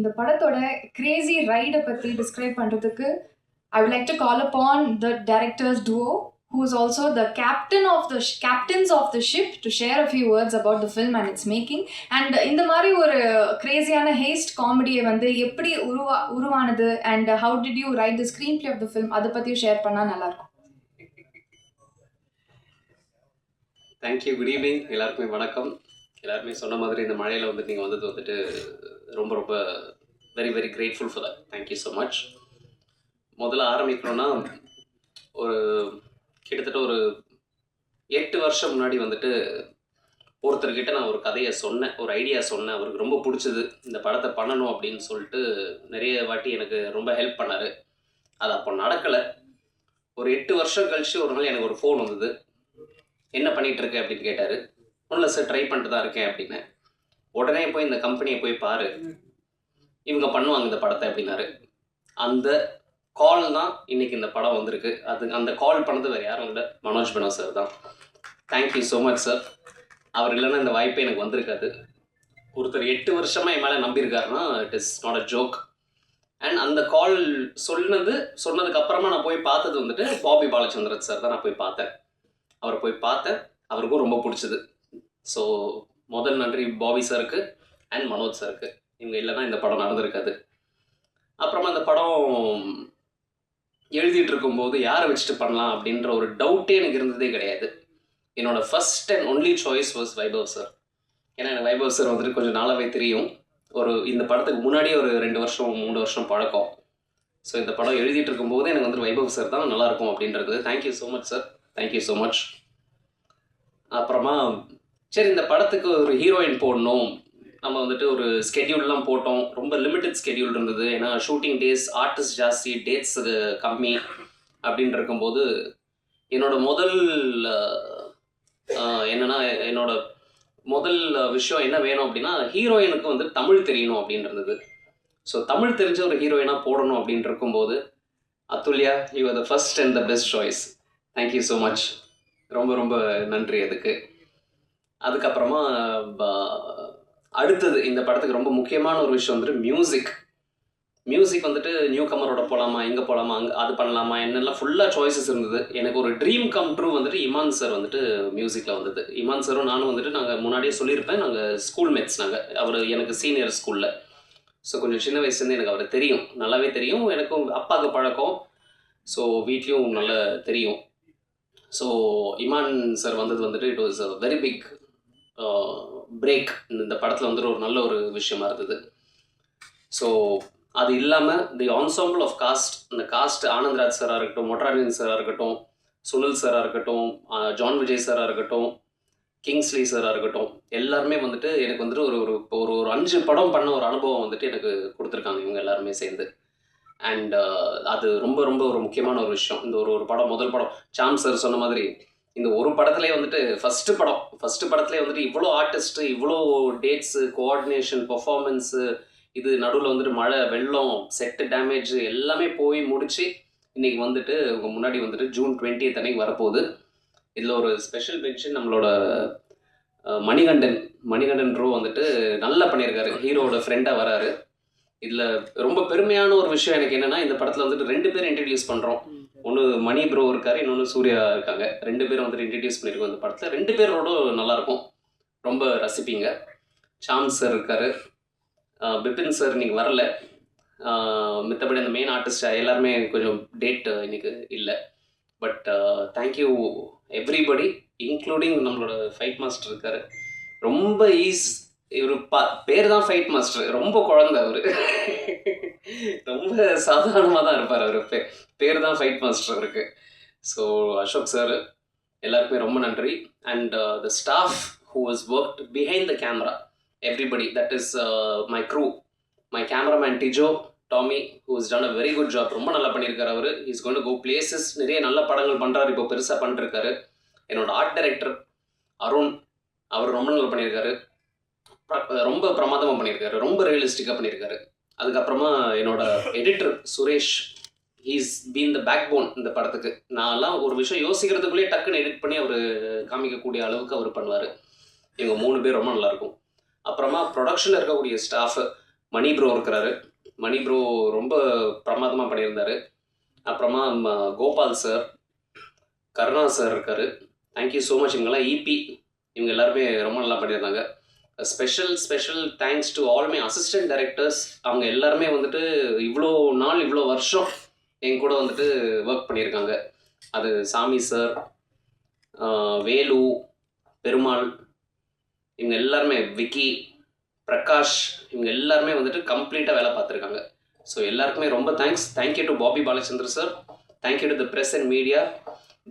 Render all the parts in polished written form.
இந்த படத்தோட கிரேசி ரைடை பற்றி டிஸ்கிரைப் பண்ணுறதுக்கு I would like to call upon the director's duo, who is also the captains of the ship, to share a few words about the film and its making. And இந்த மாதிரி ஒரு கிரேசியான ஹேஸ்ட் காமெடியை வந்து எப்படி உருவானது and how did you write the screenplay of the film, அதை பற்றியும் share பண்ணால் நல்லாயிருக்கும். தேங்க்யூ. குட் ஈவினிங் எல்லாருக்குமே வணக்கம். எல்லாருமே சொன்ன மாதிரி இந்த மழையில் வந்து நீங்கள் வந்துட்டு ரொம்ப ரொம்ப very very grateful for that. Thank you so much. முதல்ல ஆரம்பிக்கணும்னா கிட்டத்தட்ட ஒரு 8 வருஷம் முன்னாடி வந்துட்டு ஒருத்தர்கிட்ட நான் ஒரு கதையை சொன்னேன், ஒரு ஐடியா சொன்னேன். அவருக்கு ரொம்ப பிடிச்சது, இந்த படத்தை பண்ணணும் அப்படின்னு சொல்லிட்டு நிறைய வாட்டி எனக்கு ரொம்ப ஹெல்ப் பண்ணார். அது அப்போ நடக்கலை. ஒரு 8 வருஷம் கழிச்சு ஒரு நாள் எனக்கு ஒரு ஃபோன் வந்தது. என்ன பண்ணிகிட்ருக்கேன் அப்படின்னு கேட்டார். ஒன்றும் இல்லை சார், ட்ரை பண்ணிட்டு தான் இருக்கேன் அப்படின்னேன். உடனே போய் இந்த கம்பெனியை போய் பாரு, இவங்க பண்ணுவாங்க இந்த படத்தை அப்படின்னாரு. அந்த கால் தான் இன்றைக்கி இந்த படம் வந்திருக்கு. அந்த கால் பண்ணது வேறு யாரும் இல்லை, மனோஜ் பனோ சார் தான். Thank you so much sir. அவர் இல்லைன்னா இந்த வாய்ப்பே எனக்கு வந்திருக்காது. ஒருத்தர் 8 வருஷமாக என் மேலே நம்பியிருக்காருன்னா it is not a joke. And அந்த கால் சொன்னதுக்கு அப்புறமா நான் போய் பார்த்தது வந்துட்டு பாபி பாலச்சந்திரன் சார் தான். நான் போய் பார்த்தேன், அவரை போய் பார்த்தேன். அவருக்கும் ரொம்ப பிடிச்சது. ஸோ முதல் நன்றி பாபி சாருக்கு அண்ட் மனோஜ் சாருக்கு. இவங்க இல்லைன்னா இந்த படம் நடந்திருக்காது. அப்புறமா இந்த படம் எழுதிட்டு இருக்கும்போது யாரை வச்சுட்டு பண்ணலாம் அப்படின்ற ஒரு டவுட்டே எனக்கு இருந்ததே கிடையாது. என்னோட first and only choice was Vaibhav sir. ஏன்னா எனக்கு வைபவ் சார் வந்துட்டு கொஞ்சம் நாளாகவே தெரியும். இந்த படத்துக்கு முன்னாடியே ஒரு 2 வருஷம் 3 வருஷம் பழக்கம். ஸோ இந்த படம் எழுதிட்டு இருக்கும்போது எனக்கு வந்துட்டு வைபவ் சார் தான் நல்லாயிருக்கும் அப்படின்றது. Thank you so much sir, thank you so much. அப்புறமா சரி, இந்த படத்துக்கு ஒரு ஹீரோயின் போடணும். நம்ம வந்துட்டு ஒரு ஸ்கெடியூல்லாம் போட்டோம். ரொம்ப லிமிட்டட் ஸ்கெடியூல் இருந்தது. ஏன்னா ஷூட்டிங் டேஸ், ஆர்டிஸ்ட் ஜாஸ்தி, டேட்ஸ் கம்மி அப்படின்னு இருக்கும்போது என்னோட முதல் விஷயம் என்ன வேணும் அப்படின்னா, ஹீரோயினுக்கு வந்து தமிழ் தெரியணும் அப்படின்னு இருந்தது. ஸோ தமிழ் தெரிஞ்ச ஒரு ஹீரோயினாக போடணும் அப்படின்னு இருக்கும்போது Athulya, you are the first and the best choice. Thank you so much. ரொம்ப ரொம்ப நன்றி அதுக்கு. அதுக்கப்புறமா அடுத்தது இந்த படத்துக்கு ரொம்ப முக்கியமான ஒரு விஷயம் வந்துட்டு மியூசிக் வந்துட்டு நியூ கமரோட போகலாமா, எங்கே போகலாமா, அது பண்ணலாமா, என்னெல்லாம் ஃபுல்லாக சாய்ஸஸ் இருந்தது. எனக்கு ஒரு ட்ரீம் கம் ட்ரூ வந்துட்டு இமான் சார் வந்துட்டு மியூசிக்கில் வந்தது. இமான் சாரும் நானும் வந்துட்டு நாங்கள் முன்னாடியே சொல்லியிருப்பேன், நாங்கள் ஸ்கூல் மேட்ஸ். அவர் எனக்கு சீனியர் ஸ்கூலில். ஸோ கொஞ்சம் சின்ன வயசுலேருந்து எனக்கு அவர் தெரியும், நல்லாவே தெரியும். எனக்கும் அப்பாவுக்கு பழக்கம். ஸோ வீட்லேயும் நல்லா தெரியும். ஸோ இமான் சார் வந்தது வந்துட்டு it was a very big break. இந்த படத்தில் வந்துட்டு ஒரு நல்ல ஒரு விஷயமா இருந்தது. ஸோ அது இல்லாமல் தி ஆன்சாம்பிள் ஆஃப் காஸ்ட், அந்த காஸ்ட் ஆனந்த்ராஜ் சாராக இருக்கட்டும், மொட்ராஜன் சாராக இருக்கட்டும், சுனில் சாராக இருக்கட்டும், ஜான் விஜய் சாராக இருக்கட்டும், கிங்ஸ்லி சாராக இருக்கட்டும், எல்லாருமே வந்துட்டு எனக்கு வந்துட்டு ஒரு 5 படம் பண்ண ஒரு அனுபவம் வந்துட்டு எனக்கு கொடுத்துருக்காங்க இவங்க எல்லாருமே சேர்ந்து. அண்ட் அது ரொம்ப ரொம்ப ஒரு முக்கியமான ஒரு விஷயம். இந்த ஒரு படம், முதல் படம், சாம் சார் சொன்ன மாதிரி இந்த ஒரு படத்துலேயே வந்துட்டு ஃபஸ்ட்டு படத்துலேயே வந்துட்டு இவ்வளோ ஆர்டிஸ்ட்டு, இவ்வளோ டேட்ஸு, கோஆர்டினேஷன், பர்ஃபார்மன்ஸு, இது நடுவில் வந்துட்டு மழை, வெள்ளம், செட்டு டேமேஜ் எல்லாமே போய் முடித்து இன்றைக்கி வந்துட்டு உங்கள் முன்னாடி வந்துட்டு ஜூன் 20th அன்னைக்கு வரப்போகுது. இதில் ஒரு ஸ்பெஷல் மென்ஷன் நம்மளோட மணிகண்டன் ப்ரோ வந்துட்டு நல்லா பண்ணியிருக்காரு. ஹீரோவோட ஃப்ரெண்டாக வராரு. இதில் ரொம்ப பெருமையான ஒரு விஷயம் எனக்கு என்னென்னா, இந்த படத்தில் வந்துட்டு 2 பேர் இன்ட்ரடியூஸ் பண்ணுறோம். ஒன்று மணி ப்ரோ இருக்கார், இன்னொன்று சூர்யா இருக்காங்க. 2 பேரும் வந்துட்டு இன்ட்ரடியூஸ் பண்ணியிருக்கோம் இந்த படத்தில். 2 பேரோட நல்லாயிருக்கும், ரொம்ப ரசிப்பீங்க. சாம் சார் இருக்கார், பிபின் சார் இன்றைக்கி வரல. மித்தபடி அந்த மெயின் ஆர்டிஸ்ட் எல்லாருமே கொஞ்சம் டேட் இன்றைக்கி இல்லை. பட் தேங்க்யூ எவ்ரிபடி, இன்க்ளூடிங் நம்மளோட ஃபைட் மாஸ்டர் இருக்கார். ரொம்ப இவர் பேர் தான் ஃபைட் மாஸ்டர், ரொம்ப குழந்தை அவர். ரொம்ப சாதாரணமாக தான் இருப்பார். அவர் பேர் தான் ஃபைட் மாஸ்டர் அவருக்கு. ஸோ அசோக் சார், எல்லாருக்குமே ரொம்ப நன்றி. And the staff who has worked behind the camera, everybody, that is my crew. My cameraman Tijo Tomy, who is done a very good job. ரொம்ப நல்லா பண்ணியிருக்காரு அவர். Is going to go places. நிறைய நல்ல படங்கள் பண்ணுறாரு, இப்போ பெருசாக பண்ணிருக்காரு. என்னோட ஆர்ட் டைரக்டர் அருண், அவர் ரொம்ப நல்லா பண்ணியிருக்காரு. ரொம்ப பிரமாதமாக பண்ணியிருக்காரு, ரொம்ப ரியலிஸ்டிக்காக பண்ணியிருக்காரு. அதுக்கப்புறமா என்னோட editor Suresh, he's been the backbone இந்த படத்துக்கு. நான்லாம் ஒரு விஷயம் யோசிக்கிறதுக்குள்ளேயே டக்குன்னு எடிட் பண்ணி அவர் காமிக்கக்கூடிய அளவுக்கு அவர் பண்ணுவார். இவங்க 3 பேர் ரொம்ப நல்லாயிருக்கும். அப்புறமா ப்ரொடக்ஷனில் இருக்கக்கூடிய ஸ்டாஃபு, மணி ப்ரோ இருக்கிறாரு. மணி ப்ரோ ரொம்ப பிரமாதமாக பண்ணியிருந்தார். அப்புறமா கோபால் சார், கருணா சார் இருக்கார். Thank you so much. இவங்கெல்லாம் இபி, இவங்க எல்லாருமே ரொம்ப நல்லா பண்ணியிருந்தாங்க. Special thanks to all my assistant directors. அவங்க எல்லாருமே வந்துட்டு இவ்வளோ நாள் இவ்வளோ வருஷம் என் கூட வந்துட்டு ஒர்க் பண்ணியிருக்காங்க. அது சாமி சார், வேலு, பெருமாள், இவங்க எல்லாருமே, விக்கி, பிரகாஷ், இவங்க எல்லாருமே வந்துட்டு கம்ப்ளீட்டாக வேலை பார்த்துருக்காங்க. ஸோ எல்லாருக்குமே ரொம்ப thank you to Bobby Balachandar sir. Thank you to the press and media.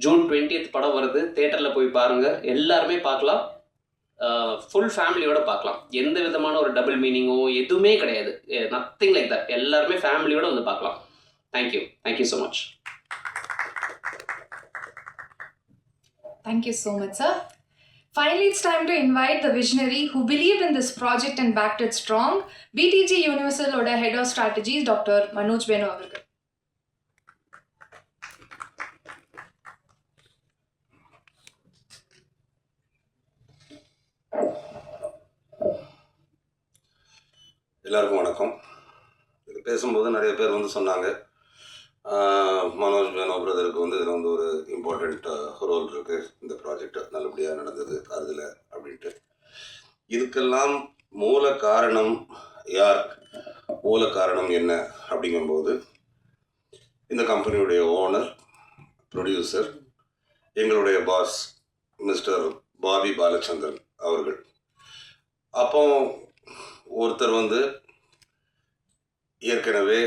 June 20th படம் வருது, தேட்டரில் போய் பாருங்கள். எல்லாருமே பார்க்கலாம், ஃபுல் ஃபேமிலியோட பார்க்கலாம். எந்த விதமான ஒரு டபுள் மீனிங்கோ எதுவுமே கிடையாது, நத்திங் லைக் தட். எல்லாருமே ஃபேமிலியோட வந்து பார்க்கலாம். Thank you so much. Thank you so much, sir. Finally, it's time to invite the visionary who believed in this project and backed it strong. BTG Universal Oda Head of Strategies, Dr. Manoj Beno avargal. எல்லாருக்கும் வணக்கம். இது பேசும்போது நிறைய பேர் வந்து சொன்னாங்க, மனோஜ் மேனோ பிரதருக்கு வந்து இதில் வந்து ஒரு இம்பார்ட்டண்ட் ரோல் இருக்குது, இந்த ப்ராஜெக்ட் நல்லபடியாக நடந்தது அதில் அப்படின்ட்டு. இதுக்கெல்லாம் மூல காரணம் யார், மூல காரணம் என்ன அப்படிங்கும்போது, இந்த கம்பெனியுடைய ஓனர், ப்ரொடியூசர், எங்களுடைய பாஸ் மிஸ்டர் பாபி பாலச்சந்திரன் அவர்கள். அப்போ ஒருத்தர் வந்து ஏற்கனவே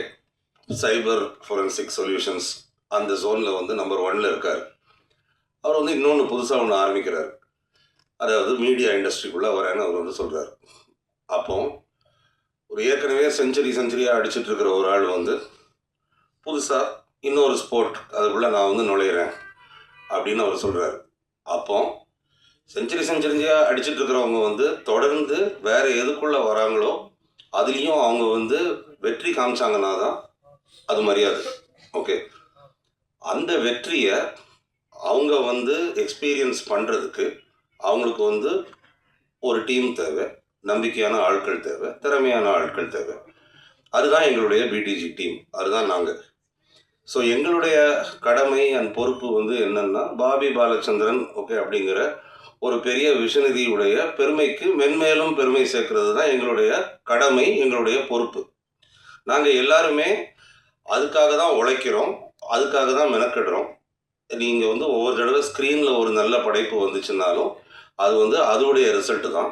சைபர் ஃபோரன்சிக் சொல்யூஷன்ஸ் அந்த ஜோனில் வந்து நம்பர் 1 இருக்கார். அவர் வந்து இன்னொன்று புதுசாக ஒன்று ஆரம்பிக்கிறார், அதாவது மீடியா இண்டஸ்ட்ரிக்குள்ளே வரேன்னு அவர் வந்து சொல்கிறார். அப்போ ஒரு ஏற்கனவே செஞ்சுரியாக அடிச்சுட்டு இருக்கிற ஒரு ஆள் வந்து புதுசாக இன்னொரு ஸ்போர்ட் அதுக்குள்ளே நான் வந்து நுழையிறேன் அப்படின்னு அவர் சொல்கிறார். அப்போ செஞ்சுரியாக அடிச்சுட்டு இருக்கிறவங்க வந்து தொடர்ந்து வேறு எதுக்குள்ளே வராங்களோ அதுலேயும் அவங்க வந்து வெற்றி காமிச்சாங்கன்னா தான் அது மரியாதை. ஓகே, அந்த வெற்றியை அவங்க வந்து எக்ஸ்பீரியன்ஸ் பண்ணுறதுக்கு அவங்களுக்கு வந்து ஒரு டீம் தேவை, நம்பிக்கையான ஆட்கள் தேவை, திறமையான ஆட்கள் தேவை. அதுதான் எங்களுடைய பிடிஜி டீம், அதுதான் நாங்கள். ஸோ எங்களுடைய கடமை அண்ட் பொறுப்பு வந்து என்னென்னா, பாபி பாலச்சந்திரன் ஓகே அப்படிங்கிற ஒரு பெரிய விஷனரியுடைய பெருமைக்கு மென்மேலும் பெருமை சேர்க்கறது தான் எங்களுடைய கடமை, எங்களுடைய பொறுப்பு. நாங்கள் எல்லாருமே அதுக்காக தான் உழைக்கிறோம், அதுக்காக தான் மெனக்கிடுறோம். நீங்கள் வந்து ஒவ்வொரு தடவை ஸ்க்ரீனில் ஒரு நல்ல படைப்பு வந்துச்சுன்னாலும் அது வந்து அதோடைய ரிசல்ட்டு தான்.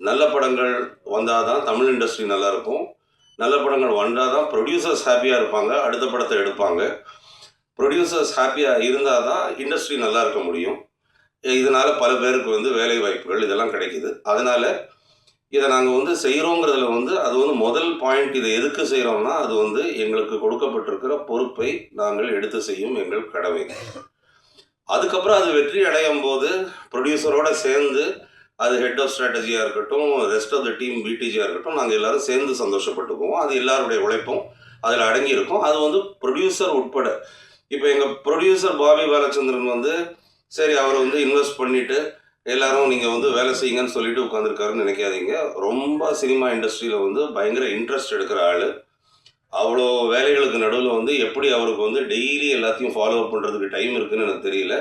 நல்ல படங்கள் வந்தால் தான் தமிழ் இண்டஸ்ட்ரி நல்லாயிருக்கும், நல்ல படங்கள் வந்தால் தான் ப்ரொடியூசர்ஸ் ஹாப்பியாக இருப்பாங்க, அடுத்த படத்தை எடுப்பாங்க. ப்ரொடியூசர்ஸ் ஹாப்பியாக இருந்தால் தான் இண்டஸ்ட்ரி நல்லா இருக்க முடியும். இதனால் பல பேருக்கு வந்து வேலை வாய்ப்புகள் இதெல்லாம் கிடைக்குது. அதனால் இதை நாங்கள் வந்து செய்கிறோங்கிறதுல வந்து அது வந்து முதல் பாயிண்ட். இதை எதுக்கு செய்கிறோம்னா, அது வந்து எங்களுக்கு கொடுக்கப்பட்டிருக்கிற பொறுப்பை நாங்கள் எடுத்து செய்யும் எங்கள் கடமை. அதுக்கப்புறம் அது வெற்றி அடையும் போது ப்ரொடியூசரோடு சேர்ந்து அது ஹெட் ஆஃப் ஸ்ட்ராட்டஜியாக இருக்கட்டும், ரெஸ்ட் ஆஃப் த டீம் பிடிஜியாக இருக்கட்டும், நாங்கள் எல்லோரும் சேர்ந்து சந்தோஷப்பட்டுக்குவோம். அது எல்லாருடைய உழைப்பும் அதில் அடங்கியிருக்கும். அது வந்து ப்ரொடியூசர் உட்பட. இப்போ எங்கள் ப்ரொடியூசர் பாபி பாலச்சந்திரன் வந்து சரி அவர் வந்து இன்வெஸ்ட் பண்ணிவிட்டு எல்லாரும் நீங்கள் வந்து வேலை செய்யுங்கன்னு சொல்லிட்டு உட்காந்துருக்காருன்னு நினைக்காதீங்க. ரொம்ப சினிமா இண்டஸ்ட்ரியில் வந்து பயங்கர இன்ட்ரெஸ்ட் எடுக்கிற ஆள். அவ்வளோ வேலைகளுக்கு நடுவில் வந்து எப்படி அவருக்கு வந்து டெய்லி எல்லாத்தையும் ஃபாலோ அப் பண்ணுறதுக்கு டைம் இருக்குதுன்னு எனக்கு தெரியல.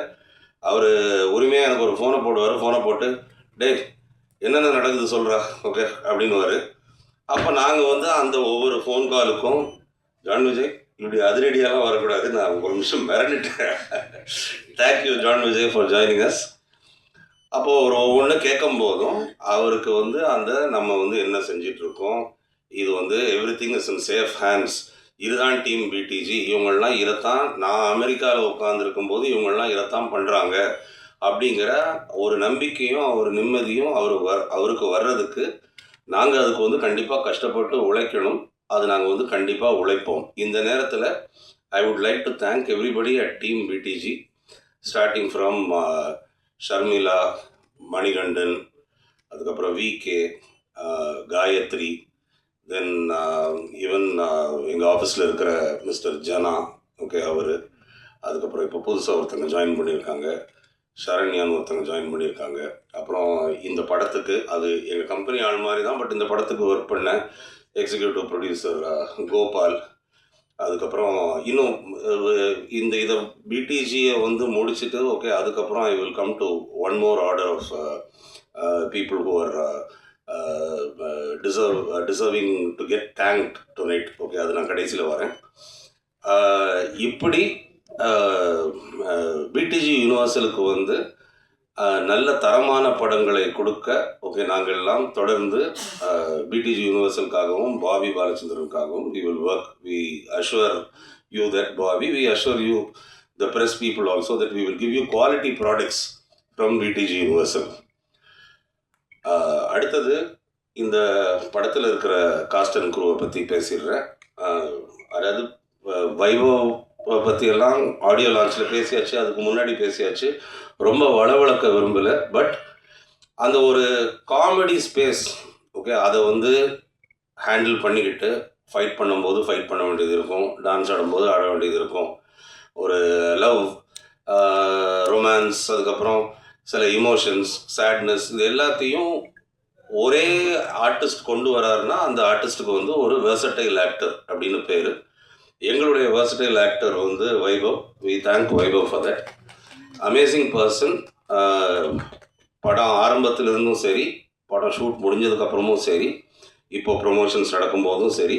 அவர் உரிமையாக எனக்கு ஒரு ஃபோனை போடுவார். ஃபோனை போட்டு டே என்னென்ன நடக்குது சொல்கிறா ஓகே அப்படின்னுவார். அப்போ நாங்கள் வந்து அந்த ஒவ்வொரு ஃபோன் காலுக்கும் ஜான் விஜய் இப்படி அதிரடியெல்லாம் வரக்கூடாது, நான் ஒரு நிமிஷம் மிரண்டுட்டேன். Thank you John Vijay for joining us. அப்போது ஒரு ஒவ்வொன்று கேட்கும் போதும் அவருக்கு வந்து அந்த நம்ம வந்து என்ன செஞ்சிட்ருக்கோம், இது வந்து every thing is in safe hands, இதுதான் டீம் பிடிஜி, இவங்கள்லாம் இதைத்தான், நான் அமெரிக்காவில் உட்காந்துருக்கும் போது இவங்கள்லாம் இதைத்தான் பண்ணுறாங்க அப்படிங்கிற ஒரு நம்பிக்கையும் ஒரு நிம்மதியும் அவருக்கு வர்றதுக்கு நாங்கள் அதுக்கு வந்து கண்டிப்பாக கஷ்டப்பட்டு உழைக்கணும். அது நாங்கள் வந்து கண்டிப்பாக உழைப்போம். இந்த நேரத்தில் I would like to thank everybody at team PDG, starting from Sharmila, Manikandan, அதுக்கப்புறம் விகே, காயத்ரி, தென் ஈவன் எங்கள் ஆஃபீஸில் இருக்கிற மிஸ்டர் ஜனா ஓகே அவர், அதுக்கப்புறம் இப்போ புதுசாக ஒருத்தங்க ஜாயின் பண்ணியிருக்காங்க, ஷரண்யான்னு ஒருத்தங்க ஜாயின் பண்ணியிருக்காங்க. அப்புறம் இந்த படத்துக்கு அது எங்கள் கம்பெனி ஆள் மாதிரி தான், பட் இந்த படத்துக்கு ஒர்க் பண்ண எக்ஸிக்யூட்டிவ் ப்ரொடியூசர் கோபால், அதுக்கப்புறம் இன்னும் இதை பிடிஜியை வந்து முடிச்சுட்டு ஓகே அதுக்கப்புறம் I will come to one more order of people who are deserving to get thanked tonight. Okay, அது நான் கடைசியில் வரேன். இப்படி பிடிஜி யூனிவர்சலுக்கு வந்து நல்ல தரமான படங்களை கொடுக்க ஓகே நாங்கள் எல்லாம் தொடர்ந்து பிடிஜி யூனிவர்சலுக்காகவும் பாபி பாலச்சந்திரனுக்காகவும் we will work. We assure you that Bobby, we assure you the press people also that we will give you quality products from BTG Universal. அடுத்தது இந்த படத்தில் இருக்கிற காஸ்ட் அண்ட் குரூவை பற்றி பேசிடுறேன். அதாவது வைபவ் பற்றியெல்லாம் ஆடியோ லான்ச்சில் பேசியாச்சு, அதுக்கு முன்னாடி பேசியாச்சு, ரொம்ப வளவளக்க விரும்பலை. பட் அந்த ஒரு காமெடி ஸ்பேஸ் ஓகே அதை வந்து ஹேண்டில் பண்ணிக்கிட்டு ஃபைட் பண்ணும்போது ஃபைட் பண்ண வேண்டியது இருக்கும், டான்ஸ் ஆடும்போது ஆட வேண்டியது இருக்கும், ஒரு லவ், ரொமான்ஸ், அதுக்கப்புறம் சில இமோஷன்ஸ், சேட்னஸ், இது எல்லாத்தையும் ஒரே ஆர்டிஸ்ட் கொண்டு வராருன்னா அந்த ஆர்டிஸ்ட்டுக்கு வந்து ஒரு வெர்சடைல் ஆக்டர் அப்படின்னு பேர். எங்களுடைய வெர்சடைல் ஆக்டர் வந்து Vaibhav. We thank Vaibhav for that. Amazing person. படம் ஆரம்பத்திலிருந்தும் சரி, படம் ஷூட் முடிஞ்சதுக்கப்புறமும் சரி, இப்போ ப்ரொமோஷன்ஸ் நடக்கும்போதும் சரி,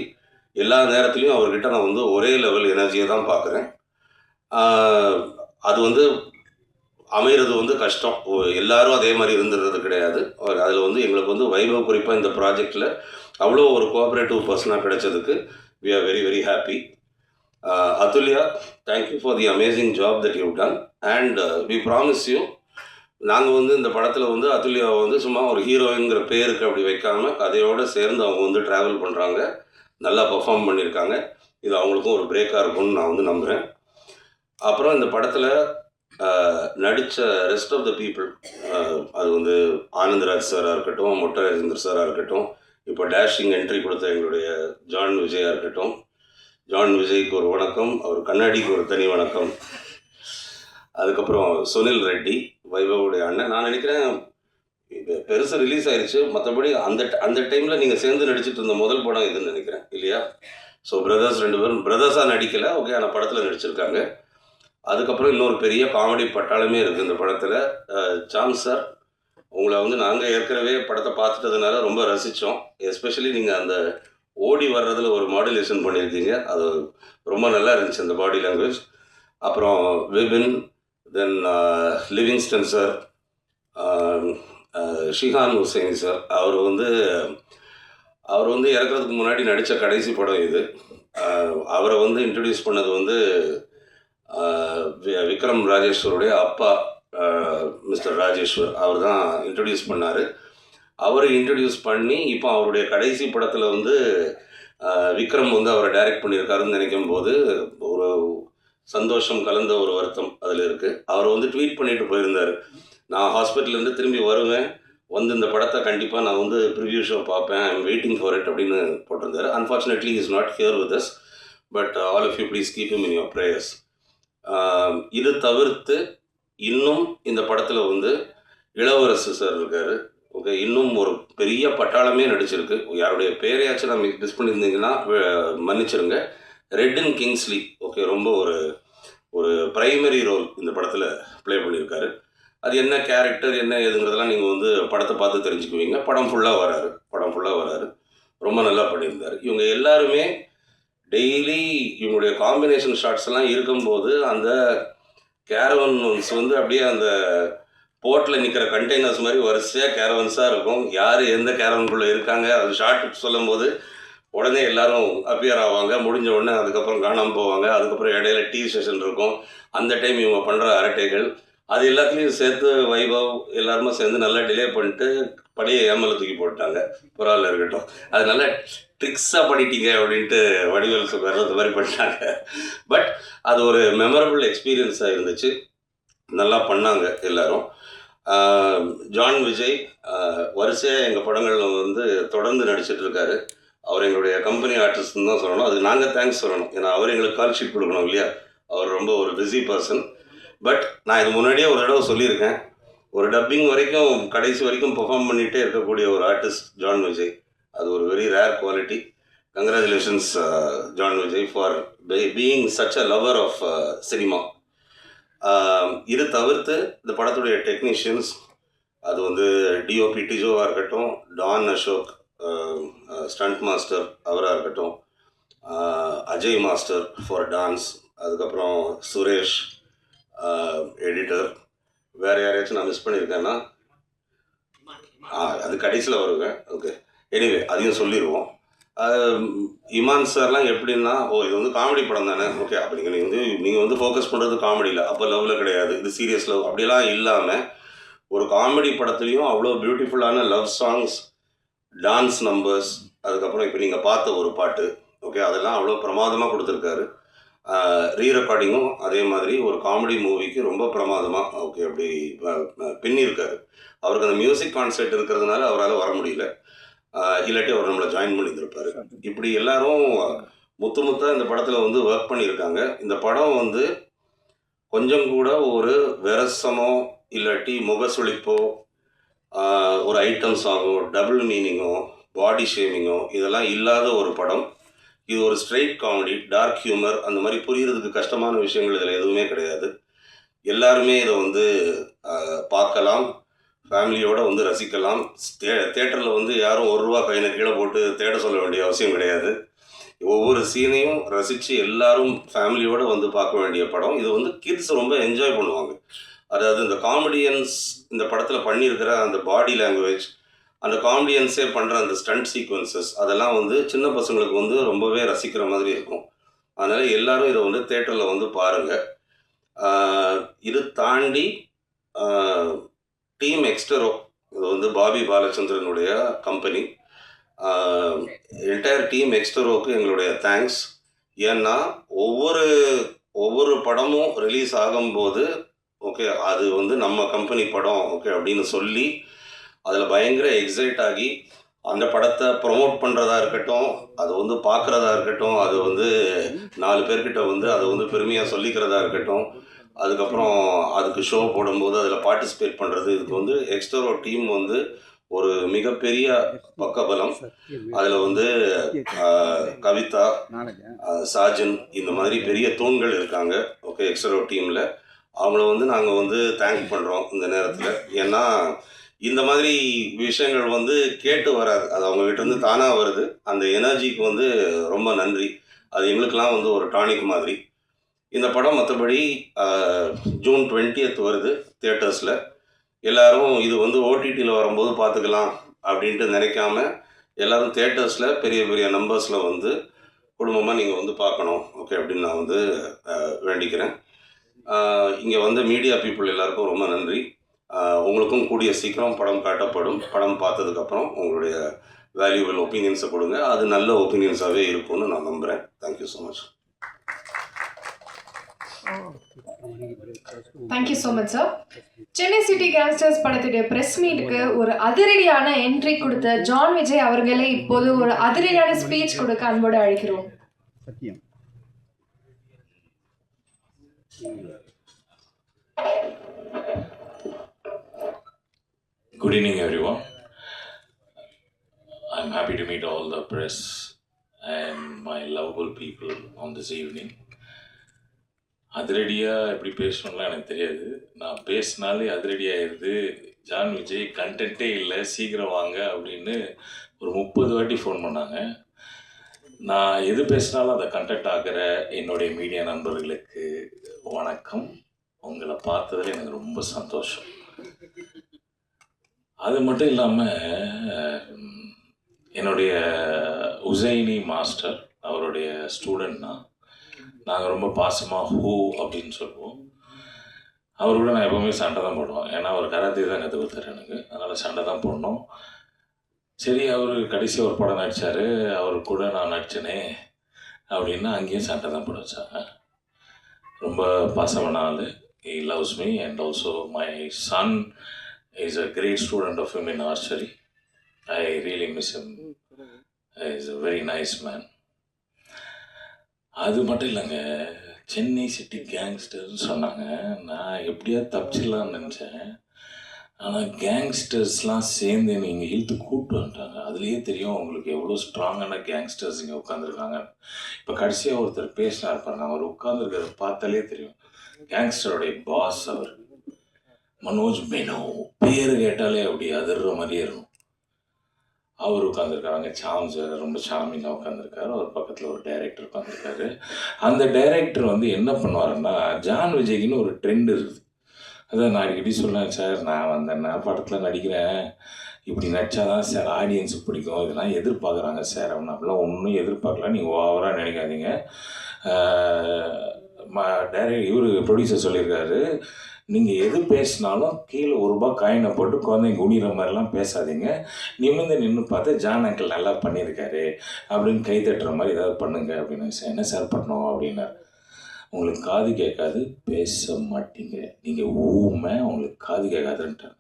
எல்லா நேரத்துலையும் அவர்கிட்ட நான் வந்து ஒரே லெவல் எனர்ஜியை தான் பார்க்குறேன். அது வந்து அமைகிறது வந்து கஷ்டம். எல்லாரும் அதே மாதிரி இருந்துடுறது கிடையாது. அதில் வந்து எங்களுக்கு வந்து வைபவ் குறிப்பாக இந்த ப்ராஜெக்டில் அவ்வளோ ஒரு கோஆப்ரேட்டிவ் பர்சனாக கிடைச்சதுக்கு we are very very happy. Atulya, thank you for the amazing job that you've done and we promise you நாங்கள் வந்து இந்த படத்தில் வந்து அதுல்யாவை வந்து சும்மா ஒரு ஹீரோயின்ங்கிற பேருக்கு அப்படி வைக்காமல் கதையோடு சேர்ந்து அவங்க வந்து ட்ராவல் பண்ணுறாங்க, நல்லா பர்ஃபார்ம் பண்ணியிருக்காங்க. இது அவங்களுக்கும் ஒரு பிரேக்காக இருக்கும்னு நான் வந்து நம்புகிறேன். அப்புறம் இந்த படத்தில் நடித்த ரெஸ்ட் ஆஃப் த பீப்புள், அது வந்து ஆனந்தராஜ் சாராக இருக்கட்டும், மொட்டை ராஜேந்தர் சாராக இருக்கட்டும், இப்போ டேஷிங் என்ட்ரி கொடுத்த எங்களுடைய ஜான் விஜயாக இருக்கட்டும். ஜான் விஜய்க்கு ஒரு வணக்கம், அவர் கண்ணாடிக்கு ஒரு தனி வணக்கம். அதுக்கப்புறம் சுனில் ரெட்டி, வைபவுடைய அண்ணன். நான் நினைக்கிறேன் இப்போ பெருசாக ரிலீஸ் ஆயிடுச்சு, மற்றபடி அந்த டைமில் நீங்கள் சேர்ந்து நடிச்சிட்டு இருந்த முதல் படம் இதுன்னு நினைக்கிறேன் இல்லையா? ஸோ பிரதர்ஸ், ரெண்டு பேரும் பிரதர்ஸாக நடிக்கலை, ஓகே, ஆனால் படத்தில் நடிச்சிருக்காங்க. அதுக்கப்புறம் இன்னொரு பெரிய காமெடி பட்டாளமே இருக்குது இந்த படத்தில். சாம் சார், உங்களை வந்து நாங்கள் ஏற்கனவே படத்தை பார்த்துட்டதுனால ரொம்ப ரசித்தோம். எஸ்பெஷலி நீங்கள் அந்த ஓடி வர்றதில் ஒரு மாடுலேஷன் பண்ணியிருக்கீங்க, அது ரொம்ப நல்லா இருந்துச்சு அந்த பாடி லாங்குவேஜ். அப்புறம் Vipin, then Livingston sir, Shihan Hussain sir, அவர் வந்து இறக்குறதுக்கு முன்னாடி நடித்த கடைசி படம் இது. அவரை வந்து இன்ட்ரடியூஸ் பண்ணது வந்து விக்ரம் ராஜேஸ்வருடைய அப்பா மிஸ்டர் ராஜேஸ்வர், அவர் தான் இன்ட்ரடியூஸ் பண்ணார். அவர் இன்ட்ரடியூஸ் பண்ணி இப்போ அவருடைய கடைசி படத்தில் வந்து விக்ரம் வந்து அவரை டைரக்ட் பண்ணியிருக்காருன்னு நினைக்கும் போது ஒரு சந்தோஷம் கலந்த ஒரு வருத்தம் அதில் இருக்குது. அவர் வந்து ட்வீட் பண்ணிட்டு போயிருந்தார், நான் ஹாஸ்பிட்டல்லேருந்து திரும்பி வருவேன், வந்து இந்த படத்தை கண்டிப்பாக நான் வந்து ப்ரிவ்யூ ஷோ பார்ப்பேன், I am waiting for it அப்படின்னு போட்டிருந்தார். Unfortunately is not here with us, but all of you please keep him in your prayers. இது தவிர்த்து இன்னும் இந்த படத்தில் வந்து இளவரசு சார் இருக்கார். ஓகே, இன்னும் ஒரு பெரிய பட்டாளமே நடிச்சிருக்கு. யாருடைய பேரையாச்சும் நான் மிஸ் பண்ணியிருந்தீங்கன்னா மன்னிச்சிருங்க. ரெட்டின் கிங்ஸ்லி, ஓகே, ரொம்ப ஒரு ப்ரைமரி ரோல் இந்த படத்தில் ப்ளே பண்ணியிருக்காரு. அது என்ன கேரக்டர் என்ன ஏதுங்கிறதெல்லாம் நீங்கள் வந்து படத்தை பார்த்து தெரிஞ்சுக்குவீங்க. படம் ஃபுல்லாக வராரு, ரொம்ப நல்லா பண்ணியிருந்தார். இவங்க எல்லாருமே டெய்லி இவங்களுடைய காம்பினேஷன் ஷாட்ஸ் எல்லாம் இருக்கும்போது அந்த கேரவன்ஸ் வந்து அப்படியே அந்த போர்ட்டில் நிற்கிற கண்டெய்னர்ஸ் மாதிரி வரிசையாக கேரவன்ஸாக இருக்கும். யார் எந்த கேரவனுக்குள்ளே இருக்காங்க அது ஷார்ட் சொல்லும் போது உடனே எல்லாரும் அப்பியர் ஆவாங்க, முடிஞ்ச உடனே அதுக்கப்புறம் காணாமல் போவாங்க. அதுக்கப்புறம் இடையில டீ செஷன் இருக்கும். அந்த டைம் இவங்க பண்ணுற அரட்டைகள் அது எல்லாத்துலேயும் சேர்த்து வைபவ் எல்லாருமே சேர்ந்து நல்லா டிலே பண்ணிட்டு படியை ஏமலை தூக்கி போட்டாங்க. பரவாயில்ல இருக்கட்டும், அது நல்லா ட்ரிக்ஸாக பண்ணிட்டீங்க அப்படின்ட்டு வடிவேல் சொல்கிறார், அந்த மாதிரி பண்ணிட்டாங்க. பட் அது ஒரு மெமரபிள் எக்ஸ்பீரியன்ஸாக இருந்துச்சு, நல்லா பண்ணாங்க எல்லாரும். ஜான் விஜய் வரிசையாக எங்கள் படங்களில் வந்து தொடர்ந்து நடிச்சிட்டு இருக்காரு. அவர் எங்களுடைய கம்பெனி ஆர்டிஸ்ட்னு தான் சொல்லணும், அதுக்கு நாங்கள் தேங்க்ஸ் சொல்லணும். ஏன்னா அவர் எங்களுக்கு கால் ஷீட் கொடுக்கணும் இல்லையா? அவர் ரொம்ப ஒரு பிஸி பர்சன். பட் நான் இது முன்னாடியே ஒரு தடவை சொல்லியிருக்கேன், ஒரு டப்பிங் வரைக்கும் கடைசி வரைக்கும் பெர்ஃபார்ம் பண்ணிகிட்டே இருக்கக்கூடிய ஒரு ஆர்டிஸ்ட் ஜான் விஜய். அது ஒரு very rare quality. Congratulations, John Vijay, for being such a lover of cinema. இது தவிர்த்து இந்த படத்துடைய டெக்னீஷியன்ஸ், அது வந்து டிஓபி டிஜோவாக இருக்கட்டும், டான் அசோக் ஸ்டண்ட் மாஸ்டர் அவராக இருக்கட்டும், அஜய் மாஸ்டர் ஃபார் டான்ஸ், அதுக்கப்புறம் சுரேஷ் எடிட்டர், வேறு யாரையாச்சும் நான் மிஸ் பண்ணியிருக்கேன்னா அது கடைசியில் வருவேன். ஓகே, எனிவே அதையும் சொல்லிடுவோம். இமான் சார்லாம் எப்படின்னா, இது வந்து காமெடி படம் தானே, ஓகே, அப்போ நீங்கள் வந்து ஃபோக்கஸ் பண்ணுறது காமெடியில், அப்போ லவ்வில் கிடையாது, இது சீரியஸ் லவ் அப்படிலாம் இல்லாமல் ஒரு காமெடி படத்துலேயும் அவ்வளோ பியூட்டிஃபுல்லான லவ் சாங்ஸ், டான்ஸ் நம்பர்ஸ், அதுக்கப்புறம் இப்போ நீங்கள் பார்த்த ஒரு பாட்டு, ஓகே, அதெல்லாம் அவ்வளோ பிரமாதமாக கொடுத்துருக்காரு. ரீ ரெக்கார்டிங்கும் அதே மாதிரி ஒரு காமெடி மூவிக்கு ரொம்ப பிரமாதமாக, ஓகே, அப்படி பின்னிருக்காரு. அவருக்கு அந்த மியூசிக் கான்செர்ட் இருக்கிறதுனால அவரால் வர முடியல, இல்லாட்டி அவர் நம்மளை ஜாயின் பண்ணியிருந்திருப்பார். இப்படி எல்லாரும் முத்தாக இந்த படத்தில் வந்து ஒர்க் பண்ணியிருக்காங்க. இந்த படம் வந்து கொஞ்சம் கூட ஒரு விரசமோ இல்லாட்டி முகசுளிப்போ, ஒரு ஐட்டம் சாங்கோ, டபுள் மீனிங்கோ, பாடி ஷேமிங்கோ இதெல்லாம் இல்லாத ஒரு படம். இது ஒரு ஸ்ட்ரெயிட் காமெடி, டார்க் ஹியூமர், அந்த மாதிரி புரிகிறதுக்கு கஷ்டமான விஷயங்கள் இதில் எதுவுமே கிடையாது. எல்லாருமே இதை வந்து பார்க்கலாம், ஃபேமிலியோடு வந்து ரசிக்கலாம். தேட்டரில் வந்து யாரும் ₹1 கையில கீழே போட்டு தேட சொல்ல வேண்டிய அவசியம் கிடையாது. ஒவ்வொரு சீனையும் ரசித்து எல்லாரும் ஃபேமிலியோடு வந்து பார்க்க வேண்டிய படம். இது வந்து கிட்ஸ் ரொம்ப என்ஜாய் பண்ணுவாங்க. அதாவது இந்த காமெடியன்ஸ் இந்த படத்தில் பண்ணியிருக்கிற அந்த பாடி லாங்குவேஜ், அந்த காமெடியன்ஸே பண்ணுற அந்த ஸ்டண்ட் சீக்வன்சஸ், அதெல்லாம் வந்து சின்ன பசங்களுக்கு வந்து ரொம்பவே ரசிக்கிற மாதிரி இருக்கும். அதனால் எல்லோரும் இதை வந்து தேட்டரில் வந்து பாருங்கள். இது தாண்டி டீம் எக்ஸ்டரோ, இது வந்து பாபி பாலச்சந்திரனுடைய கம்பெனி, என்டையர் டீம் எக்ஸ்டரோவுக்கு எங்களுடைய தேங்க்ஸ். ஏன்னா ஒவ்வொரு படமும் ரிலீஸ் ஆகும்போது, ஓகே, அது வந்து நம்ம கம்பெனி படம், ஓகே அப்படின்னு சொல்லி அதில் பயங்கர எக்ஸைட் ஆகி அந்த படத்தை ப்ரொமோட் பண்ணுறதா இருக்கட்டும், அது வந்து பார்க்குறதா இருக்கட்டும், அது வந்து 4 பேர்கிட்ட வந்து அதை வந்து பெருமையாக சொல்லிக்கிறதா இருக்கட்டும், அதுக்கப்புறம் அதுக்கு ஷோ போடும்போது அதில் பார்ட்டிசிபேட் பண்ணுறது, இதுக்கு வந்து எக்ஸ்டரோ டீம் வந்து ஒரு மிகப்பெரிய பக்கபலம். அதில் வந்து கவிதா, சாஜன், இந்த மாதிரி பெரிய தூண்கள் இருக்காங்க, ஓகே, எக்ஸ்டரோ டீமில். அவங்கள வந்து நாங்கள் வந்து தேங்க் பண்ணுறோம் இந்த நேரத்தில். ஏன்னா இந்த மாதிரி விஷயங்கள் வந்து கேட்டு வராது, அது அவங்ககிட்ட இருந்து தானாக வருது. அந்த எனர்ஜிக்கு வந்து ரொம்ப நன்றி. அது எங்களுக்கெல்லாம் வந்து ஒரு டானிக் மாதிரி. இந்த படம் மற்றபடி ஜூன் 20th வருது தியேட்டர்ஸில். எல்லோரும் இது வந்து ஓடிடியில் வரும்போது பார்த்துக்கலாம் அப்படின்ட்டு நினைக்காம எல்லோரும் தியேட்டர்ஸில் பெரிய பெரிய நம்பர்ஸில் வந்து குடும்பமாக நீங்கள் வந்து பார்க்கணும், ஓகே அப்படின்னு நான் வந்து வேண்டிக்கிறேன். இங்கே வந்து மீடியா பீப்புள் எல்லாருக்கும் ரொம்ப நன்றி. உங்களுக்கும் கூடிய சீக்கிரம் படம் காட்டப்படும். படம் பார்த்ததுக்கப்புறம் உங்களுடைய வேல்யூபிள் ஒப்பீனியன்ஸை கொடுங்க. அது நல்ல ஒப்பீனியன்ஸாகவே இருக்கும்னு நான் நம்புகிறேன். Thank you so much. Thank you so much sir. Chennai city gangsters படத்துடைய ப்ரெஸ் மீட்டுக்கு ஒரு அதிரடியான என்ட்ரி கொடுத்த ஜான் விஜய் அவர்களை இப்போது ஒரு அதிரடியான ஸ்பீச் கொடுக்க அன்போடு அழைக்கிறோம். Good evening, everyone. I'm happy to meet all the press and my lovable people on this evening. அதிரடியாக எப்படி பேசணும்லாம் எனக்கு தெரியாது. நான் பேசினாலே அதிரடியாகிடுது. ஜான் விஜய் கண்டென்ட்டே இல்லை, சீக்கிரம் வாங்க அப்படின்னு ஒரு 30 வாட்டி ஃபோன் பண்ணாங்க. நான் எது பேசினாலும் அதை கண்டென்ட் ஆகிற என்னுடைய மீடியா நண்பர்களுக்கு வணக்கம். உங்களை பார்த்ததில் எனக்கு ரொம்ப சந்தோஷம். அது மட்டும் இல்லாமல் என்னுடைய உசைனி மாஸ்டர், அவருடைய ஸ்டூடெண்ட்னா நாங்கள் ரொம்ப பாசமாக ஹூ அப்படின்னு சொல்லுவோம். அவர் கூட நான் எப்போவுமே சண்டை தான் போடுவோம். ஏன்னா அவர் கராத்தே தான் கற்றுக் கொடுத்தாரு எனக்கு, அதனால் சண்டை தான் போடணும். சரி, அவர் கடைசி ஒரு படம் நடித்தார், அவர் கூட நான் நடித்தேனே அப்படின்னா அங்கேயும் சண்டை தான் போட வச்சாங்க. ரொம்ப பாசமான ஆள். He loves me and also my son is a great student of him in archery. I really miss him. He is a very nice man. அது மட்டும் இல்லைங்க, சென்னை சிட்டி கேங்ஸ்டர்னு சொன்னாங்க. நான் எப்படியா தப்பிச்சிடலான்னு நினச்சேன். ஆனால் கேங்ஸ்டர்ஸ்லாம் சேர்ந்து நீங்கள் இழுத்து கூப்பிட்டு வந்துட்டாங்க. அதுலேயே தெரியும் உங்களுக்கு எவ்வளோ ஸ்ட்ராங்கான கேங்ஸ்டர்ஸ் இங்கே உட்காந்துருக்காங்க. இப்போ கடைசியாக ஒருத்தர் பேசினா இருப்பாங்க, அவர் உட்காந்துருக்கிறத பார்த்தாலே தெரியும். கேங்ஸ்டருடைய பாஸ் அவர் மனோஜ் மெனோ, பேர் கேட்டாலே அப்படி அதிர்ற மாதிரியே இருக்கும். அவர் உட்காந்துருக்காங்க. சாம் சார் ரொம்ப சாமிங்காக உட்காந்துருக்காரு. அவர் பக்கத்தில் ஒரு டைரக்டர் உட்காந்துருக்காரு. அந்த டைரக்டர் வந்து என்ன பண்ணுவாருன்னா, ஜான் விஜய்க்குன்னு ஒரு ட்ரெண்ட் இருக்குது. அதான் நான் அடிக்கடி சொன்னேன், சார் நான் வந்தேன்னா படத்தில் நடிக்கிறேன், இப்படி நடிச்சா தான் சார் ஆடியன்ஸுக்கு பிடிக்கும், இதெல்லாம் எதிர்பார்க்குறாங்க சார் அப்படின்னு. அப்படிலாம் ஒன்றும் எதிர்பார்க்கல, நீங்கள் ஓவராக நினைக்காதீங்க. இவர் ப்ரொடியூசர் சொல்லியிருக்காரு, நீங்கள் எது பேசினாலும் கீழே ₹1 காயினை போட்டு குழந்தைங்க குனிகிற மாதிரிலாம் பேசாதீங்க, நிமிர்ந்து நின்று பார்த்து ஜான் அங்கிள் நல்லா பண்ணியிருக்காரு அப்படின்னு கை தட்டுற மாதிரி ஏதாவது பண்ணுங்க அப்படின்னு. சார் என்ன சார் பண்ணோம் அப்படின்னாரு. உங்களுக்கு காது கேட்காது, பேச மாட்டீங்க, நீங்கள் ஊமை, உங்களுக்கு காது கேட்காதுன்ட்டாங்க.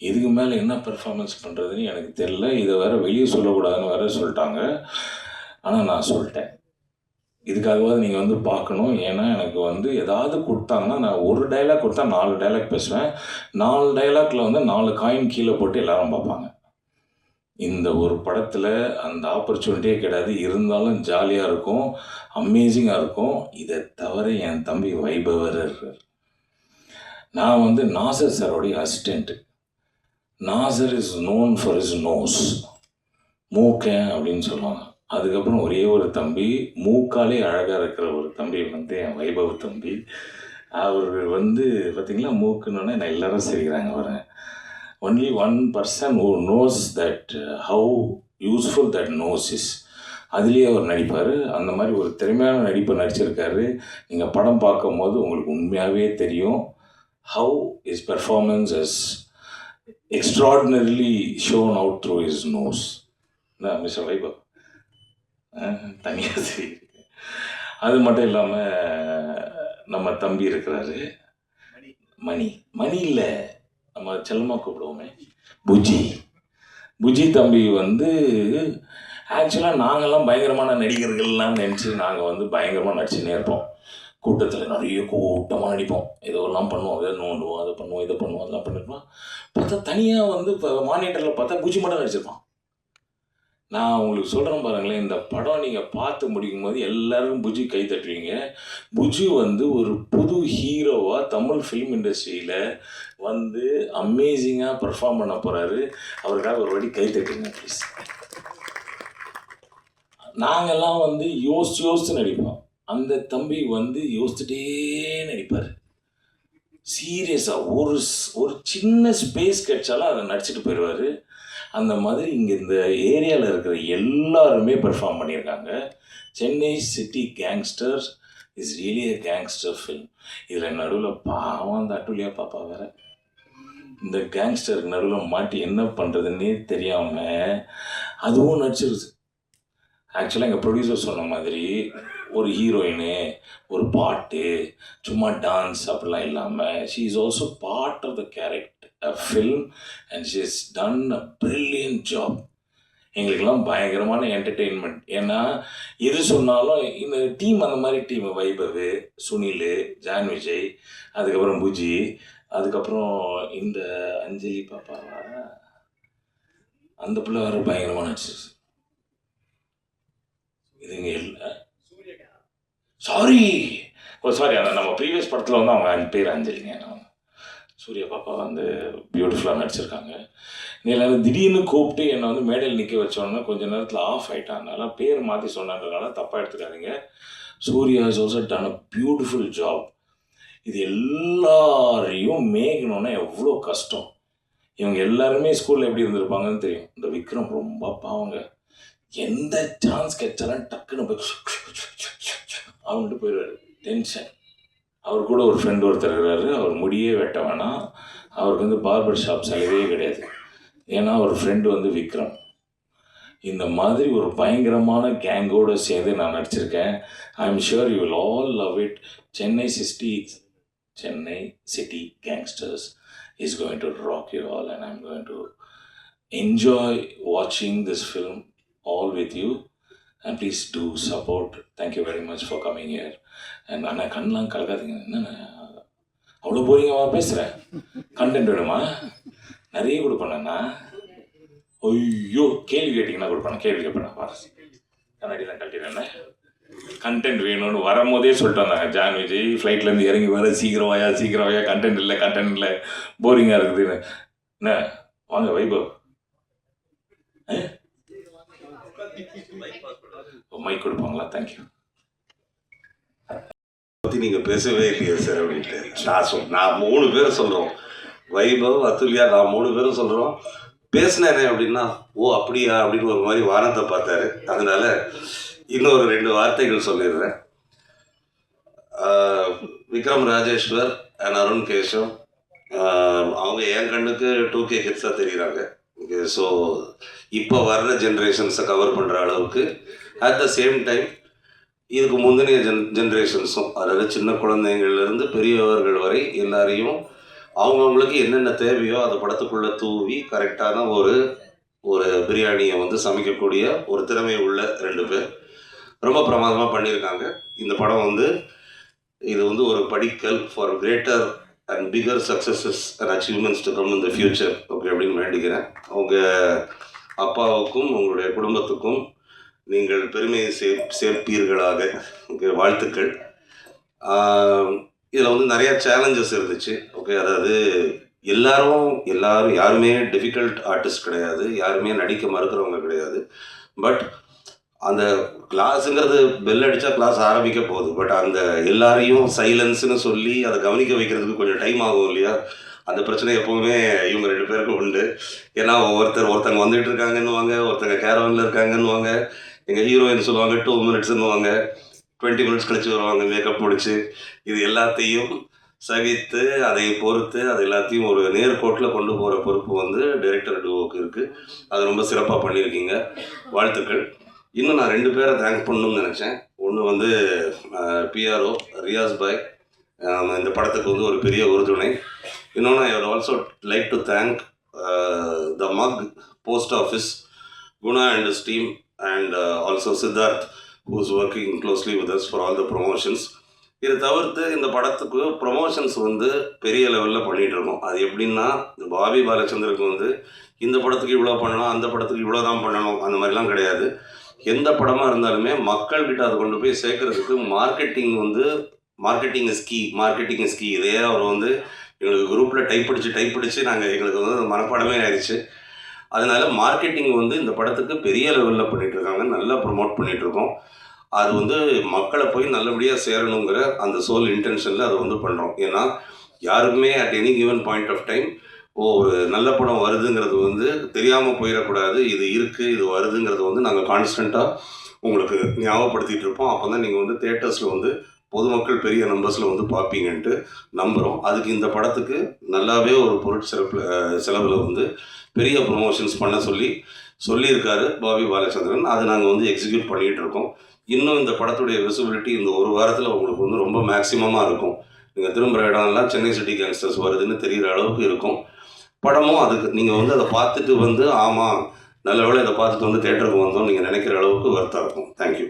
இதுக்கு மேலே என்ன பெர்ஃபார்மன்ஸ் பண்ணுறதுன்னு எனக்கு தெரியல. இதை வேறு வெளியே சொல்லக்கூடாதுன்னு வேறு சொல்லிட்டாங்க. ஆனால் நான் சொல்லிட்டேன், இதுக்காகவாது நீங்கள் வந்து பார்க்கணும். ஏன்னா எனக்கு வந்து ஏதாவது கொடுத்தாங்கன்னா, நான் ஒரு டைலாக் கொடுத்தா 4 டைலாக் பேசுவேன். 4 டைலாக்ல வந்து 4 காயின் கீழே போட்டு எல்லாரும் பார்ப்பாங்க. இந்த ஒரு படத்தில் அந்த ஆப்பர்ச்சுனிட்டியே கிடையாது. இருந்தாலும் ஜாலியாக இருக்கும், அமேசிங்காக இருக்கும். இதை தவிர என் தம்பி வைபவர் இருக்கார். நான் வந்து நாசர் சாரோடைய assistant. Nassar is known for is nose, மூக்கன் அப்படின்னு சொல்லுவாங்க. அதுக்கப்புறம் ஒரே ஒரு தம்பி, மூக்காலே அழகாக இருக்கிற ஒரு தம்பி வந்து என் வைபவ் தம்பி. அவர் வந்து பார்த்திங்களா, மூக்குன்னொன்னே நான் எல்லோரும் சிரிக்கிறாங்க. வரேன் only one person who knows that how useful that nose is. அதுலேயே அவர் நடிப்பார். அந்த மாதிரி ஒரு திறமையான நடிப்பை நடிச்சிருக்காரு. நீங்கள் படம் பார்க்கும்போது உங்களுக்கு உண்மையாகவே தெரியும் how his performance is extraordinarily shown out through his nose. Mister Vaibhav தனியாக சரி. அது மட்டும் இல்லாமல் நம்ம தம்பி இருக்கிறாரு மணி. மணி இல்லை, நம்ம செல்லமாக கூப்பிடுவோமே, புஜி தம்பி வந்து ஆக்சுவலாக நாங்கள்லாம் பயங்கரமான நடிகர்கள்லாம் நினச்சி நாங்கள் வந்து பயங்கரமாக நடிச்சுன்னே இருப்போம். கூட்டத்தில் நிறைய கூட்டமாக நடிப்போம், ஏதோ எல்லாம் பண்ணுவோம், அதை நோண்டுவோம், அதை பண்ணுவோம், இதை பண்ணுவோம், அதெல்லாம் பண்ணிருப்போம். பார்த்தா தனியாக வந்து இப்போ மானிட்டரில் பார்த்தா புஜி மட்டும் நடிச்சிருப்பான். நான் உங்களுக்கு சொல்கிறேன் பாருங்களேன், இந்த படம் நீங்கள் பார்த்து முடிக்கும் போது எல்லோரும் புஜி கை தட்டுவீங்க. புஜி வந்து ஒரு புது ஹீரோவாக தமிழ் ஃபிலிம் இண்டஸ்ட்ரியில் வந்து அமேசிங்காக பெர்ஃபார்ம் பண்ண போகிறாரு. அவருக்காக ஒரு வாட்டி கை தட்டுங்க ப்ளீஸ். நாங்கள்லாம் வந்து யோசித்து நடிப்போம், அந்த தம்பி வந்து யோசிச்சுட்டே நடிப்பார். சீரியஸாக ஒரு சின்ன ஸ்பேஸ் கிடைச்சாலும் அதை நடிச்சுட்டு போயிடுவார். அந்த மாதிரி இங்கே இந்த ஏரியாவில் இருக்கிற எல்லாருமே பெர்ஃபார்ம் பண்ணியிருக்காங்க. Chennai city gangsters is really a gangster film. இதில் நடுவில் பாவம் அந்த அட்டுலியா பாப்பா வேறு இந்த கேங்ஸ்டருக்கு நடுவில் மாட்டி என்ன பண்ணுறதுன்னே தெரியாமல் அதுவும் நடிச்சிருது. ஆக்சுவலாக எங்கள் ப்ரொடியூசர் சொன்ன மாதிரி ஒரு ஹீரோயினு, ஒரு பாட்டு, சும்மா டான்ஸ் அப்படிலாம் இல்லாமல் she is also part of the character, a film, and she has done a brilliant job. எங்களுக்கெல்லாம் பயங்கரமான என்டர்டெயின்மெண்ட். ஏன்னா எது சொன்னாலும் இந்த டீம் அந்த மாதிரி டீம், வைபவ், சுனில், ஜான் விஜய், அதுக்கப்புறம் புஜி, அதுக்கப்புறம் இந்த அஞ்சலி பாப்பாவா அந்த பிள்ளை வர பயங்கரமாக நடிச்சிருச்சு. இதுங்க இல்லை, சாரி அந்த நம்ம ப்ரீவியஸ் படத்தில் வந்து அவங்க பேர் அஞ்சலிங்க, சூர்யா பாப்பா வந்து பியூட்டிஃபுல்லாக நடிச்சிருக்காங்க. நீ திடீர்னு கூப்பிட்டு என்னை வந்து மேடையில் நிற்க வச்சோன்னா கொஞ்ச நேரத்தில் ஆஃப் ஆகிட்டான். அதனால் பேர் மாற்றி சொன்னதுனால தப்பாக எடுத்துக்காதீங்க. Suriya is also done a beautiful job. இது எல்லாரையும் மேய்க்கணுன்னா எவ்வளோ கஷ்டம். இவங்க எல்லாருமே ஸ்கூலில் எப்படி இருந்திருப்பாங்கன்னு தெரியும். இந்த விக்ரம் ரொம்ப பாவங்க, எந்த சான்ஸ் கிடைச்சாலும் டக்குன்னு போய் அவன்ட்டு போயிடுவார். டென்ஷன். அவர் கூட ஒரு ஃப்ரெண்டு ஒருத்தர் இருக்கிறாரு, அவர் முடியே வெட்ட வேணாம், அவருக்கு வந்து பார்பர் ஷாப் செலவே கிடையாது. ஏன்னா ஒரு ஃப்ரெண்டு வந்து விக்ரம். இந்த மாதிரி ஒரு பயங்கரமான கேங்கோடு சேர்ந்து நான் நடிச்சிருக்கேன். I am sure you will all love it. Chennai city gangsters is going to rock you all and I am going to enjoy வாட்சிங் this film all with you, and please do support. Thank you very much for coming here. And அண்ணா கண்ணெலாம் கலக்காதீங்க, என்னண்ணா அவ்வளோ போரிங்காக பேசுகிறேன். Content வேணுமா? நிறைய கொடுப்பேண்ணா. ஐயோ, கேள்வி கேட்டிங்கன்னா கொடுப்பேன். கேள்வி கேட்பேன். கண்ணாடிலாம் கட்டிடுறேன். கண்டென்ட் வேணும்னு வரும்போதே சொல்லிட்டு வந்தாங்க. ஜான் விஜய் ஃப்ளைட்லேருந்து இறங்கி வர சீக்கிரம் வாயா, கண்டென்ட் இல்லை, போரிங்காக இருக்குதுன்னு. என்ன வாங்க வைபவ், மைக் கொடுப்பாங்களா? தேங்க்யூ. பற்றி நீங்கள் பேசவே இல்லையே சார் அப்படின்ட்டு நான் 3 பேர் சொல்கிறோம். வைபவ், அதுல்யா, நான் 3 பேரும் சொல்கிறோம். பேசினேனே அப்படின்னா ஓ அப்படியா அப்படின்னு ஒரு மாதிரி வானத்தை பார்த்தாரு. அதனால இன்னொரு 2 வார்த்தைகள் சொல்லிடுறேன். விக்ரம் ராஜேஸ்வர் அண்ட் அருண் கேஷவ் அவங்க என் கண்ணுக்கு 2K கிட்ஸாக தெரியுறாங்க. ஸோ இப்போ வர்ற ஜென்ரேஷன்ஸை கவர் பண்ணுற அளவுக்கு அட் த சேம் டைம் இதுக்கு முந்தினிய ஜென்ரேஷன்ஸும், அதாவது சின்ன குழந்தைங்கள்லேருந்து பெரியவர்கள் வரை எல்லாரையும் அவங்கவுங்களுக்கு என்னென்ன தேவையோ அதை படத்துக்குள்ளே தூவி கரெக்டான ஒரு பிரியாணியை வந்து சமைக்கக்கூடிய ஒரு திறமை உள்ள 2 பேர் ரொம்ப பிரமாதமாக பண்ணியிருக்காங்க. இந்த படம் வந்து இது வந்து ஒரு படிக்கல் for greater and bigger successes and achievements to come in the future. Okay அப்படின்னு வேண்டிக்கிறேன். உங்கள் அப்பாவுக்கும் உங்களுடைய குடும்பத்துக்கும் நீங்கள் பெருமையை சேர்ப்பீர்களாக. ஓகே, வாழ்த்துக்கள். இதில் வந்து நிறையா சேலஞ்சஸ் இருந்துச்சு. ஓகே, அதாவது எல்லாரும் யாருமே டிஃபிகல்ட் ஆர்டிஸ்ட் கிடையாது, யாருமே நடிக்க மறுக்கிறவங்க கிடையாது. பட் அந்த கிளாஸுங்கிறது பெல் அடித்தா கிளாஸ் ஆரம்பிக்க போகுது. பட் அந்த எல்லாரையும் சைலன்ஸ்னு சொல்லி அதை கவனிக்க வைக்கிறதுக்கு கொஞ்சம் டைம் ஆகும் இல்லையா? அந்த பிரச்சனை எப்போவுமே இவங்க 2 பேருக்கும் உண்டு. ஏன்னா ஒருத்தங்க வந்துட்டு இருக்காங்கன்னுவாங்க, ஒருத்தங்க கேரவனில் இருக்காங்கன்னுவாங்க, எங்கள் ஹீரோயின் சொல்லுவாங்க 2 மினிட்ஸ்ன்னுவாங்க, 20 மினிட்ஸ் கழிச்சு வருவாங்க மேக்கப் முடிச்சு. இது எல்லாத்தையும் சகித்து அதை பொறுத்து அது எல்லாத்தையும் ஒரு நேர்கோட்டில் கொண்டு போகிற பொறுப்பு வந்து டைரக்டர் டுவோக்கு இருக்குது. அது ரொம்ப சிறப்பாக பண்ணியிருக்கீங்க, வாழ்த்துக்கள். இன்னும் நான் 2 பேரை தேங்க் பண்ணணும்னு நினச்சேன். ஒன்று வந்து பிஆர்ஓ ரியாஸ் பாய், இந்த படத்துக்கு வந்து ஒரு பெரிய உறுதுணை. இன்னொன்று I would also like to thank the mug post office, Guna and his team, and also Siddharth, who is working closely with us for all the promotions. இதை தவிர்த்து இந்த படத்துக்கு ப்ரொமோஷன்ஸ் வந்து பெரிய லெவலில் பண்ணிகிட்டு இருக்கோம். அது எப்படின்னா, பாபி பாலச்சந்தருக்கு வந்து இந்த படத்துக்கு இவ்வளோ பண்ணணும், அந்த படத்துக்கு இவ்வளோ தான் பண்ணணும், அந்த மாதிரிலாம் கிடையாது. எந்த படமாக இருந்தாலுமே மக்கள்கிட்ட அதை கொண்டு போய் சேர்க்கறதுக்கு மார்க்கெட்டிங் இஸ் கீ. இதே அவர் வந்து எங்களுக்கு குரூப்பில் டைப் அடித்து நாங்கள் எங்களுக்கு வந்து மனப்பாடமே ஆயிடுச்சு. அதனால் மார்க்கெட்டிங் வந்து இந்த படத்துக்கு பெரிய லெவலில் பண்ணிகிட்ருக்காங்க, நல்லா ப்ரொமோட் பண்ணிகிட்ருக்கோம். அது வந்து மக்களை போய் நல்லபடியாக சேரணுங்கிற அந்த சோல் இன்டென்ஷனில் அதை வந்து பண்ணுறோம். ஏன்னா யாருக்குமே at any given point of time ஒரு நல்ல படம் வருதுங்கிறது வந்து தெரியாமல் போயிடக்கூடாது. இது இருக்குது, இது வருதுங்கிறது வந்து நாங்கள் கான்ஸ்டண்ட்டாக உங்களுக்கு ஞாபகப்படுத்திகிட்டு இருப்போம். அப்போ தான் நீங்கள் வந்து தியேட்டர்ஸில் வந்து பொதுமக்கள் பெரிய நம்பர்ஸில் வந்து பார்ப்பீங்கன்ட்டு நம்புகிறோம். அதுக்கு இந்த படத்துக்கு நல்லாவே ஒரு செலவில் வந்து பெரிய ப்ரொமோஷன்ஸ் பண்ண சொல்லியிருக்காரு பாபி பாலச்சந்திரன். அதை நாங்கள் வந்து எக்ஸிக்யூட் பண்ணிகிட்டு இருக்கோம். இன்னும் இந்த படத்துடைய விசிபிலிட்டி இந்த ஒரு வாரத்தில் உங்களுக்கு வந்து ரொம்ப மேக்ஸிமமாக இருக்கும். நீங்கள் திரும்புகிற இடம்லாம் சென்னை சிட்டி கேங்ஸ்டர்ஸ் வருதுன்னு தெரிகிற அளவுக்கு இருக்கும். படமும் அதுக்கு நீங்கள் வந்து அதை பார்த்துட்டு வந்து ஆமாம் நல்ல வேளை இதை பார்த்துட்டு வந்து தேட்டருக்கு வந்தோம் நீங்கள் நினைக்கிற அளவுக்கு வர்த்தாக இருக்கும். தேங்க்யூ.